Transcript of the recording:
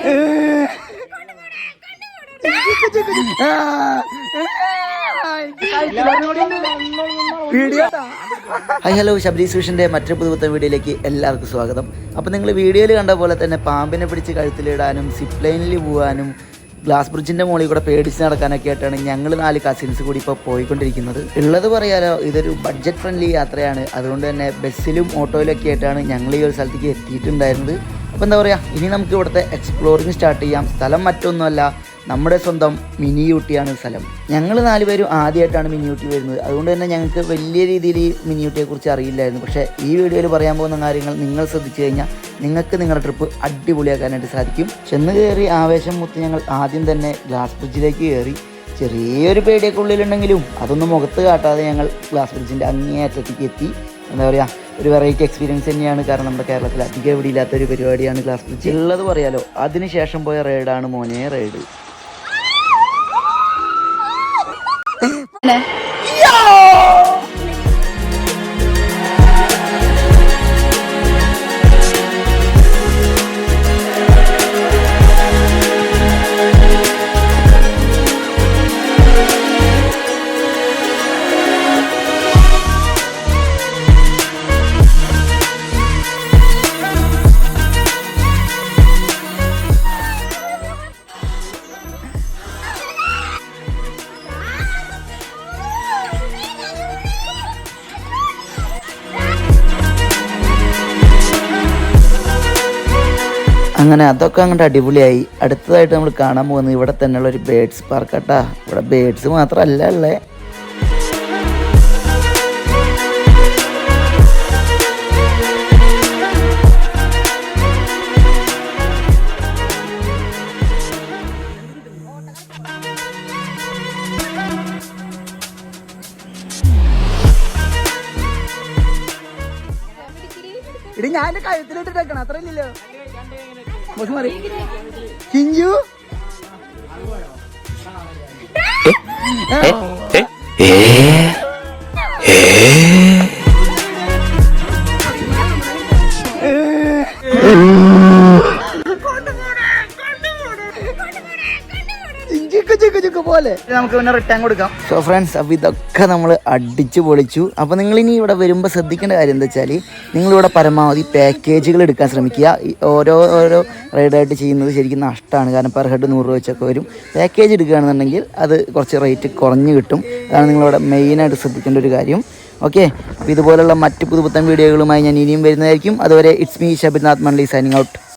Hi hello, Sabari സൂഷൻ്റെ മറ്റൊരു പുതുപുത്തൻ വീഡിയോയിലേക്ക് എല്ലാവർക്കും സ്വാഗതം. അപ്പോൾ നിങ്ങൾ വീഡിയോയിൽ കണ്ട പോലെ തന്നെ പാമ്പിനെ പിടിച്ച് കഴുത്തിലിടാനും സിപ്പ് ലൈനിൽ പോകാനും ഗ്ലാസ് ബ്രിഡ്ജിൻ്റെ മുകളിൽ കൂടെ പേടിച്ച് നടക്കാനൊക്കെ ആയിട്ടാണ് ഞങ്ങൾ 4 കസിൻസ് കൂടി ഇപ്പോൾ പോയിക്കൊണ്ടിരിക്കുന്നത്. ഉള്ളത് പറയാലോ, ഇതൊരു ബഡ്ജറ്റ് ഫ്രണ്ട്ലി യാത്രയാണ്. അതുകൊണ്ട് തന്നെ ബസ്സിലും ഓട്ടോയിലൊക്കെ ആയിട്ടാണ് ഞങ്ങൾ ഈ ഒരു സ്ഥലത്തേക്ക് എത്തിയിട്ടുണ്ടായിരുന്നത്. അപ്പോൾ എന്താ പറയുക, ഇനി നമുക്ക് ഇവിടുത്തെ എക്സ്പ്ലോറിങ് സ്റ്റാർട്ട് ചെയ്യാം. സ്ഥലം മറ്റൊന്നുമല്ല, നമ്മുടെ സ്വന്തം മിനി ഊട്ടിയാണ് സ്ഥലം. ഞങ്ങൾ 4 പേരും ആദ്യമായിട്ടാണ് മിനി ഊട്ടി വരുന്നത്. അതുകൊണ്ട് തന്നെ ഞങ്ങൾക്ക് വലിയ രീതിയിൽ ഈ മിനി ഊട്ടിയെക്കുറിച്ച് അറിയില്ലായിരുന്നു. പക്ഷേ ഈ വീഡിയോയിൽ പറയാൻ പോകുന്ന കാര്യങ്ങൾ നിങ്ങൾ ശ്രദ്ധിച്ചു കഴിഞ്ഞാൽ നിങ്ങൾക്ക് നിങ്ങളുടെ ട്രിപ്പ് അടിപൊളിയാക്കാനായിട്ട് സാധിക്കും. ചെന്ന് കയറി ആവേശം മുത്ത് ഞങ്ങൾ ആദ്യം തന്നെ ഗ്ലാസ് ബ്രിഡ്ജിലേക്ക് കയറി. ചെറിയൊരു പേടിയൊക്കെ ഉള്ളിലുണ്ടെങ്കിലും അതൊന്നും മുഖത്ത് കാട്ടാതെ ഞങ്ങൾ ഗ്ലാസ് ബ്രിഡ്ജിൻ്റെ അങ്ങേയറ്റത്തേക്ക് എത്തി. എന്താ പറയുക, ഒരു വെറൈറ്റി എക്സ്പീരിയൻസ് തന്നെയാണ്. കാരണം നമ്മുടെ കേരളത്തിൽ അധികം എവിടെ ഇല്ലാത്തൊരു പരിപാടിയാണ് ഗ്ലാസ് ബ്രിഡ്ജ്. ഉള്ളത് പറയാലോ, അതിനുശേഷം പോയ റൈഡാണ് മോനെ റൈഡ്. അങ്ങനെ അതൊക്കെ അങ്ങോട്ട് അടിപൊളിയായി. അടുത്തതായിട്ട് നമ്മൾ കാണാൻ പോകുന്നത് ഇവിടെ തന്നെയുള്ള ഒരു ബേഡ്സ് പാർക്കാട്ടാ. ഇവിടെ ബേഡ്സ് മാത്രമല്ല ഉള്ളേ. ഇടി ഞാൻ എന്റെ കഴുത്തിലിട്ടിട്ടേക്കണം, അത്ര ഇല്ലല്ലോ. ചിഞ്ചു പോലെ നമുക്ക് പിന്നെ റിട്ടേൺ കൊടുക്കാം. സോ ഫ്രണ്ട്സ്, അപ്പോൾ ഇതൊക്കെ നമ്മൾ അടിച്ചു പൊളിച്ചു. അപ്പോൾ നിങ്ങളിനി ഇവിടെ വരുമ്പോൾ ശ്രദ്ധിക്കേണ്ട കാര്യം എന്താ വെച്ചാൽ, നിങ്ങളിവിടെ പരമാവധി പാക്കേജുകൾ എടുക്കാൻ ശ്രമിക്കുക. ഓരോ റൈഡായിട്ട് ചെയ്യുന്നത് ശരിക്കും നഷ്ടമാണ്. കാരണം പെർ ഹെഡ് 100 രൂപ വെച്ചൊക്കെ വരും. പാക്കേജ് എടുക്കുകയാണെന്നുണ്ടെങ്കിൽ അത് കുറച്ച് റേറ്റ് കുറഞ്ഞ് കിട്ടും. അതാണ് നിങ്ങളിവിടെ മെയിനായിട്ട് ശ്രദ്ധിക്കേണ്ട ഒരു കാര്യം. ഓക്കെ, അപ്പോൾ ഇതുപോലുള്ള മറ്റ് പുതുപുത്തൻ വീഡിയോകളുമായി ഞാൻ ഇനിയും വരുന്നതായിരിക്കും. അതുവരെ it's me Shabirnath Mandali signing out.